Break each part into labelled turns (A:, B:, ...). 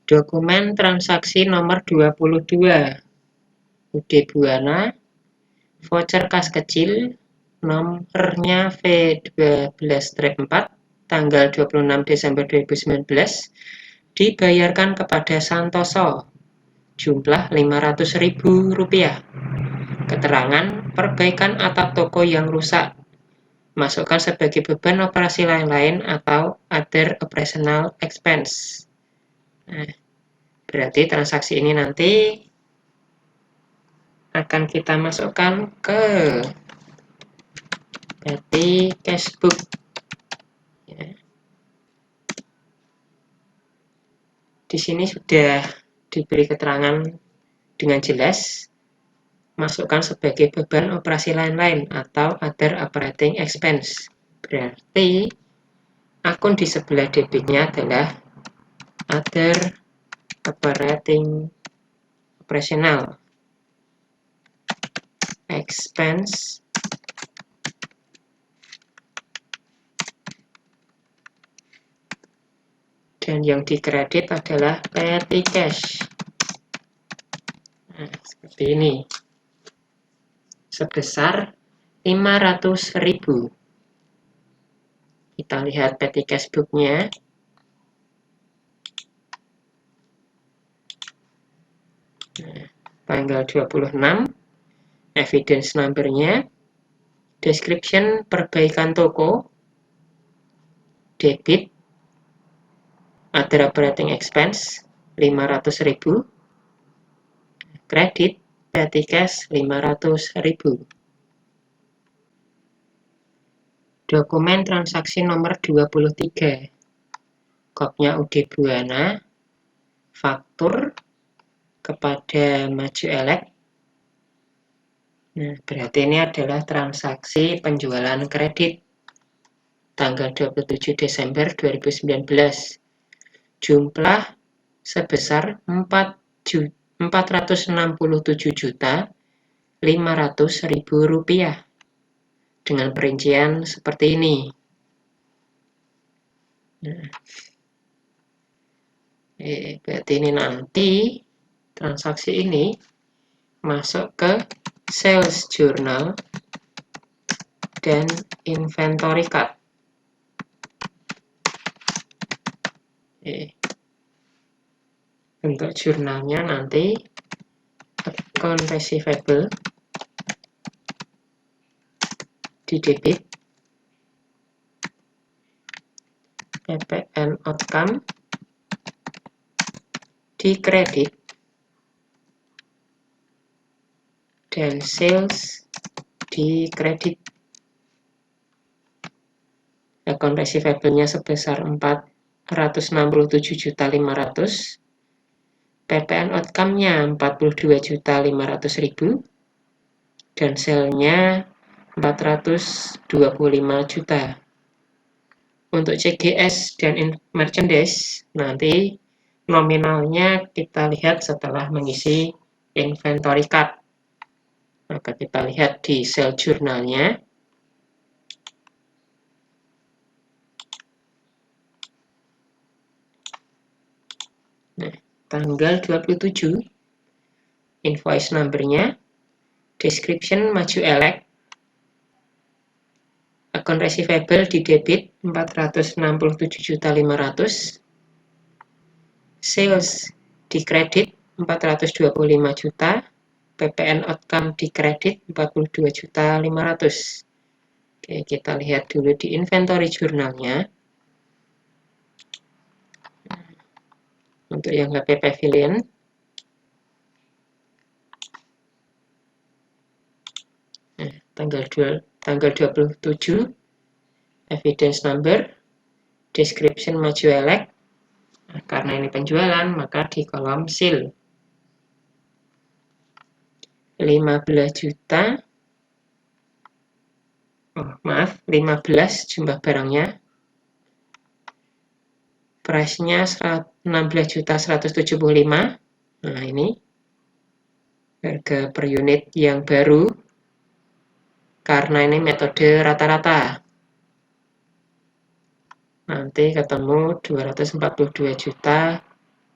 A: Dokumen transaksi nomor 22, UD Buana, voucher kas kecil, nomornya V12-4, tanggal 26 Desember 2019, dibayarkan kepada Santoso, jumlah Rp500.000. Keterangan perbaikan atap toko yang rusak, masukkan sebagai beban operasi lain-lain atau other operational expense. Nah, berarti transaksi ini nanti akan kita masukkan ke petty cash book. Ya. Di sini sudah diberi keterangan dengan jelas, masukkan sebagai beban operasi lain-lain atau other operating expense. Berarti akun di sebelah debitnya adalah other operational expense, dan yang dikredit adalah petty cash. Nah, seperti ini, sebesar Rp500.000. Kita lihat petty cash book-nya. Nah, tanggal 26, evidence number-nya, description perbaikan toko, debit, other operating expense Rp500.000, kredit petty cash Rp500.000. Dokumen transaksi nomor 23, kopnya UD Buana, faktur kepada Maju Elek. Nah, berarti ini adalah transaksi penjualan kredit tanggal 27 Desember 2019. Jumlah sebesar Rp467.500.000 dengan perincian seperti ini. Nah, berarti ini nanti transaksi ini masuk ke sales journal dan inventory card. Bentuk jurnalnya nanti account receivable di debit, PPN outcome di kredit, dan sales di kredit. Account receivable-nya sebesar Rp467.500.000, PPN outcome-nya Rp42.500.000, dan sale-nya Rp425 juta. Untuk CGS dan merchandise, nanti nominalnya kita lihat setelah mengisi inventory card. Maka kita lihat di sale journalnya. Nah, tanggal 27, invoice number-nya, description Maju Elek, account receivable di debit Rp467.500.000, sales di kredit Rp425 juta, PPN outcome di kredit Rp42.500.000. Oke, kita lihat dulu di inventory jurnalnya. Untuk yang HP Pavilion, tanggal 27, evidence number, description Maju Elek. Nah, karena ini penjualan, maka di kolom seal 15 juta, 15 jumlah barangnya, price-nya 16.175. Nah, ini harga per unit yang baru karena ini metode rata-rata. Nanti ketemu 242 juta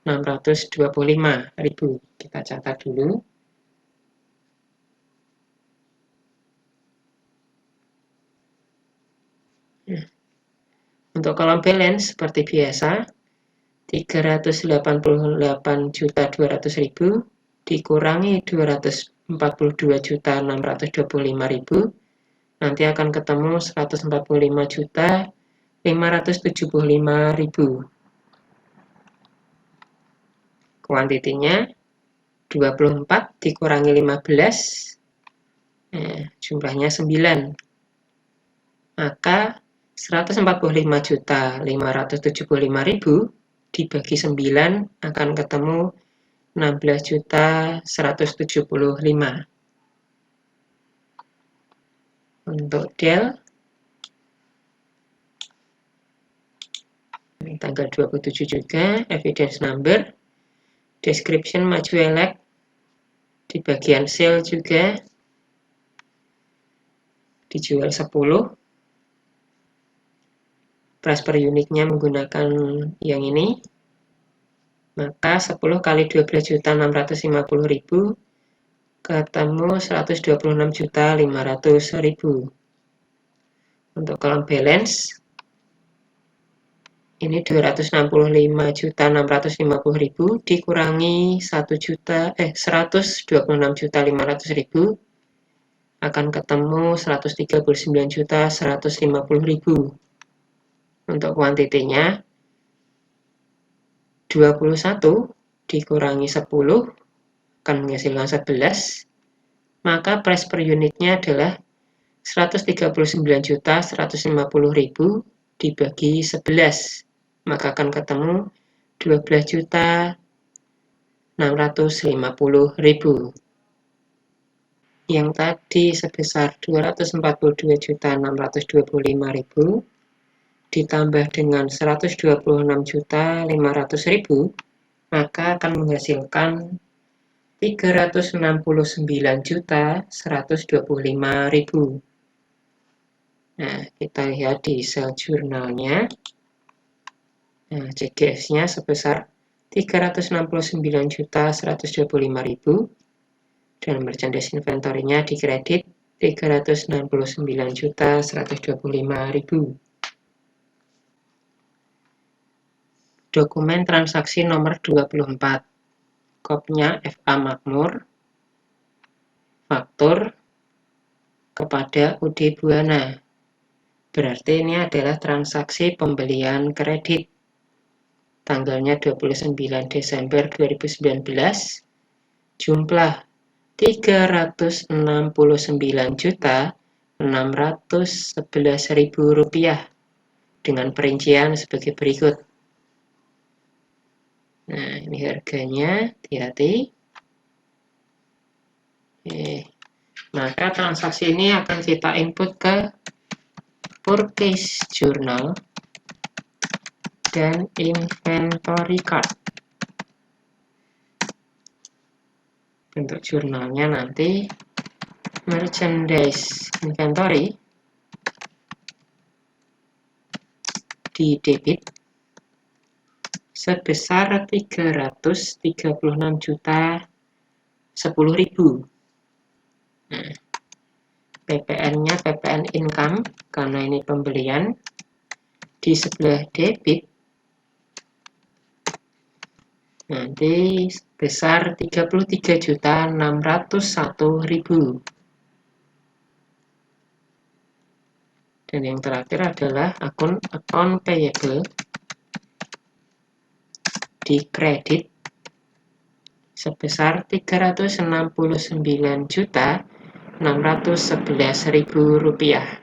A: 625.000. Kita catat dulu. Untuk kolom balance seperti biasa, 388.200.000 dikurangi 242.625.000, nanti akan ketemu 145.575.000. Kuantitinya 24 dikurangi 15, jumlahnya 9. Maka 145.575.000 dibagi 9 akan ketemu 16.175. Untuk del tanggal 27 juga, evidence number, description maju elek, di bagian sale juga dijual 10. Price per unitnya menggunakan yang ini, maka 10 kali 12.650.000 ketemu 126.500.000. Untuk kolom balance ini 265.650.000 dikurangi 126.500.000 akan ketemu 139.150.000. Untuk kuantitinya 21 dikurangi 10 akan menghasilkan 11, maka price per unitnya adalah 139.150.000 dibagi 11, maka akan ketemu 12.650.000. Yang tadi sebesar 242.625.000 ditambah dengan 126.500.000, maka akan menghasilkan 369.125.000. Nah, kita lihat di sel jurnalnya. Nah, CGS-nya sebesar 369.125.000 dan merchandise inventory-nya dikredit 369.125.000. Dokumen transaksi nomor 24, kopnya FA Makmur, faktur kepada UD Buana. Berarti ini adalah transaksi pembelian kredit. Tanggalnya 29 Desember 2019, jumlah 369.611.000 rupiah dengan perincian sebagai berikut. Nah, ini harganya, hati-hati. Maka transaksi ini akan kita input ke purchase journal dan inventory card. Bentuk jurnalnya nanti merchandise inventory di debit sebesar 336.010.000. Nah, PPN-nya PPN income karena ini pembelian. Di sebelah debit nanti sebesar 33.601.000. Dan yang terakhir adalah akun account payable di kredit sebesar 369.611.000 rupiah.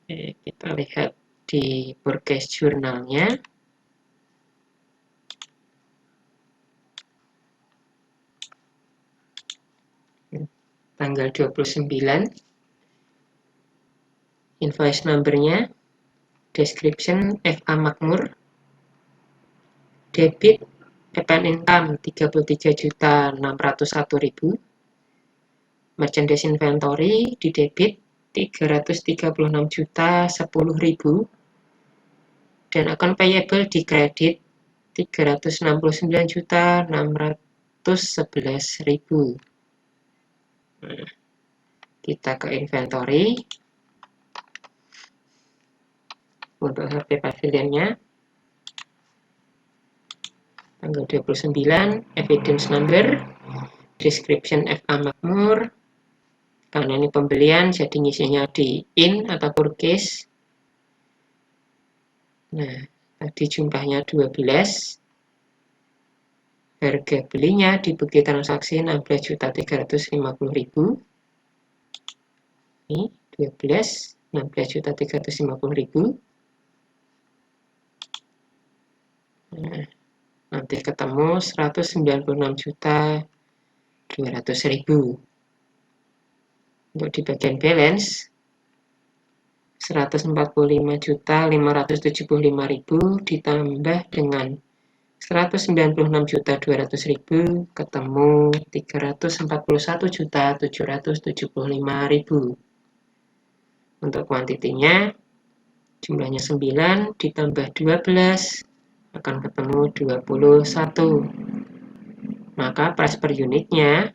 A: Kita lihat di purchase journalnya. Tanggal 29. Invoice number-nya, description FA Makmur, debit PPN income 33.601.000, merchandise inventory di debit 336.010.000, dan akun payable di kredit 369.611.000. Nah, kita ke inventory. Untuk HP Pavilion-nya tanggal 29, evidence number, description FA Makmur. Karena ini pembelian, jadi ngisinya di in atau purchase. Nah, tadi jumlahnya 12. Harga belinya di bukti transaksi 16.350.000. Ini 12, 16.350.000. Nah, nanti ketemu 196.200.000. Untuk di bagian balance 145.575.000 ditambah dengan 196.200.000 ketemu 341.775.000. Untuk kuantitinya jumlahnya 9 ditambah 12 akan ketemu 21. Maka price per unitnya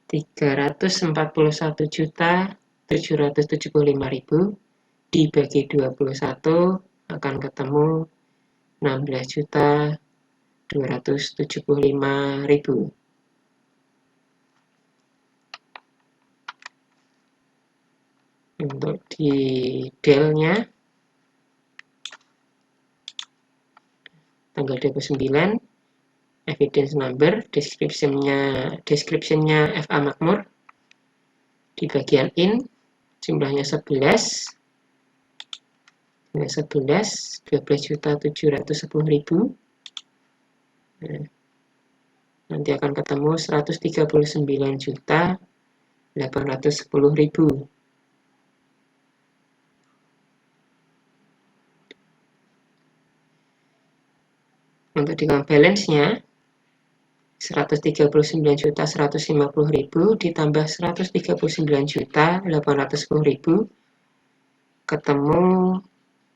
A: Rp341.775.000 dibagi 21 akan ketemu 16.275.000. Untuk di Dell-nya tanggal 29, evidence number, description-nya FA Makmur. Di bagian in jumlahnya 11, 12.710.000. Nanti akan ketemu 139.810.000. Untuk di account balance-nya 139.150.000 ditambah 139.810.000 ketemu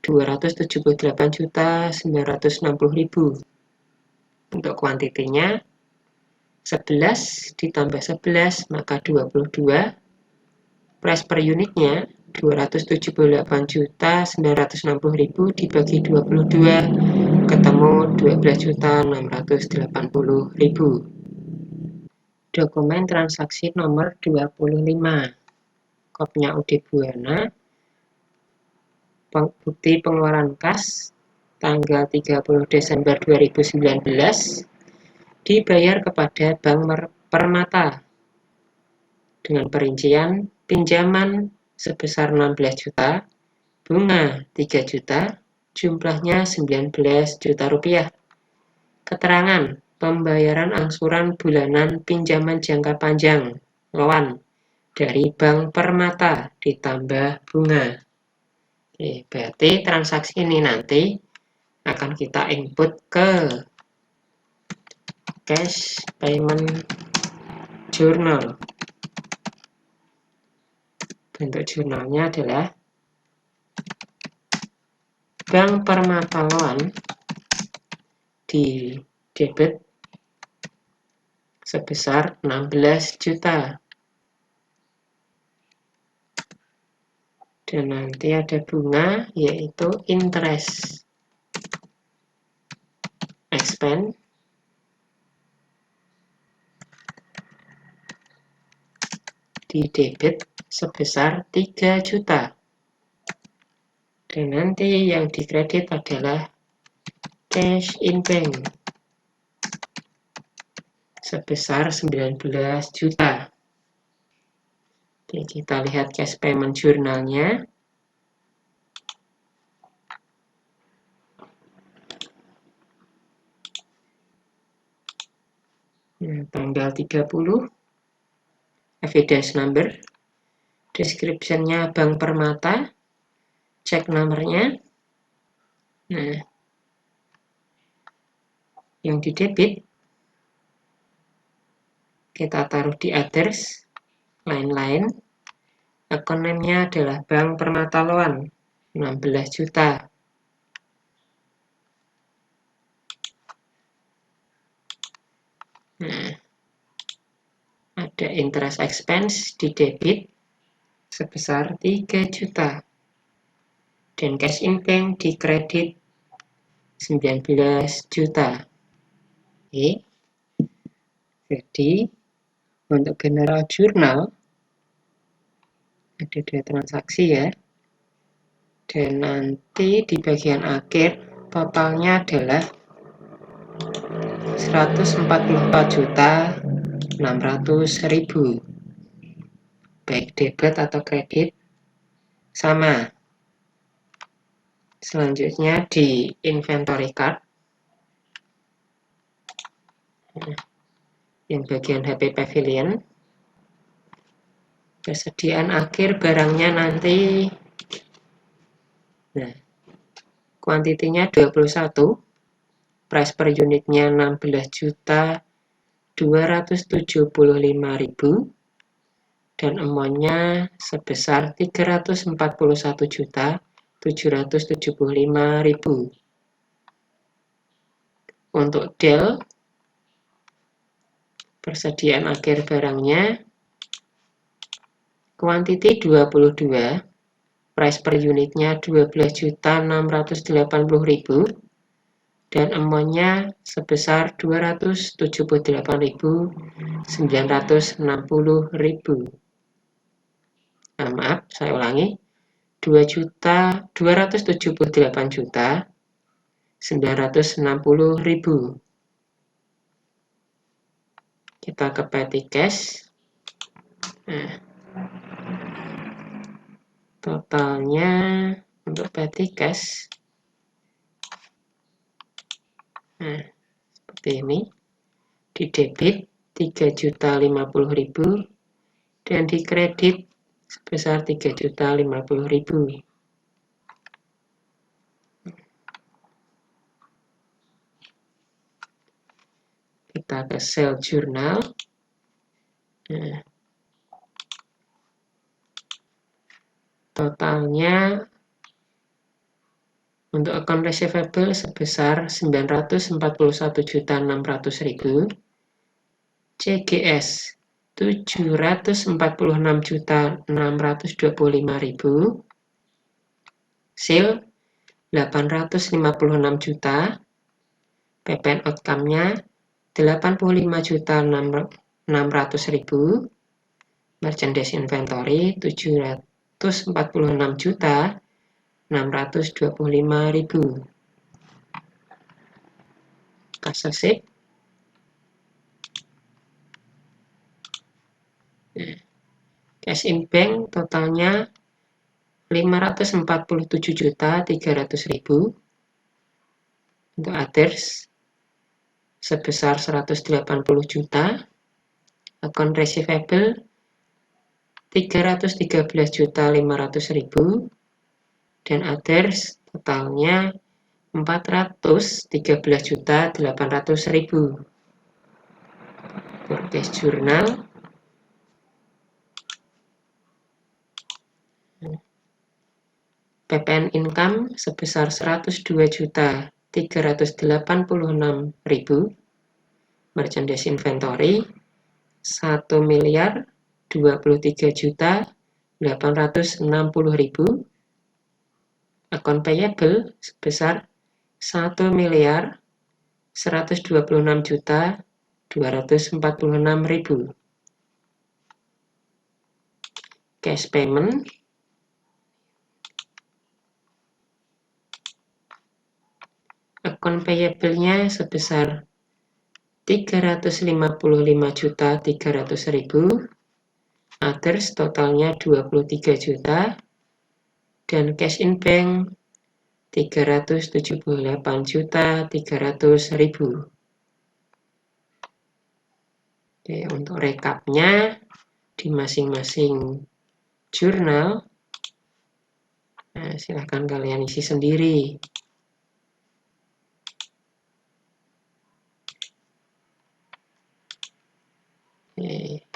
A: 278.960.000. Untuk kuantitinya 11 ditambah 11 maka 22. Price per unitnya 278.960.000 dibagi 22 ketemu 12.680.000. Dokumen transaksi nomor 25. Kopnya UD Buana. Bukti pengeluaran kas tanggal 30 Desember 2019 dibayar kepada Bank Permata dengan perincian pinjaman sebesar 16 juta, bunga 3 juta, jumlahnya 19 juta rupiah. Keterangan pembayaran angsuran bulanan pinjaman jangka panjang loan dari Bank Permata ditambah bunga. Oke, berarti transaksi ini nanti akan kita input ke cash payment journal. Bentuk jurnalnya adalah Bank Permata Loan di debit sebesar 16 juta. Dan nanti ada bunga yaitu interest expense di debit sebesar 3 juta. Dan nanti yang dikredit adalah cash in bank sebesar 19 juta. Oke, kita lihat cash payment jurnalnya. Nah, tanggal 30, evidence number, description-nya Bank Permata, cek nomornya. Nah, yang di debit kita taruh di others, lain-lain. Akun name-nya adalah Bank Permata Loan, 16 juta. Nah, ada interest expense di debit sebesar 3 juta. Dan cash in bank di kredit 19 juta. Oke. Jadi, untuk general journal, ada 2 transaksi ya. Dan nanti di bagian akhir, totalnya adalah 144.600.000. Baik debit atau kredit, sama. Selanjutnya di inventory card, yang bagian HP Pavilion, persediaan akhir barangnya nanti, nah, kuantitinya 21, price per unitnya 16.275.000, dan amount-nya sebesar 341.775.000. Untuk DEL, persediaan akhir barangnya, kuantiti 22, price per unitnya 12.680.000, dan amount-nya sebesar 278.960.000. Nah, maaf, saya ulangi, 2.278.960.000. Kita ke petty cash. Nah, totalnya untuk petty cash, nah, seperti ini. Di debit 3.050.000 dan di kredit sebesar 3.050.000. Kita ke sale journal. Nah, totalnya untuk account receivable sebesar 941.600.000, CGS 746.625.000, sale 856 juta, PPN outcome-nya 85.600.000, merchandise inventory 746.625.000. Kasa sip. Cash in bank totalnya 547.300.000. Untuk others sebesar 180 juta. Account receivable 313.500.000 dan others totalnya 413.800.000. Cash journal, PPN income sebesar 102.386.000, merchandise inventory 1.023.860.000, account payable sebesar 1.126.246.000. Cash payment account payable-nya sebesar 355.300.000, others totalnya 23 juta, dan cash in bank 378.300.000. Oke, untuk rekapnya di masing-masing jurnal, nah, silahkan kalian isi sendiri. Oke.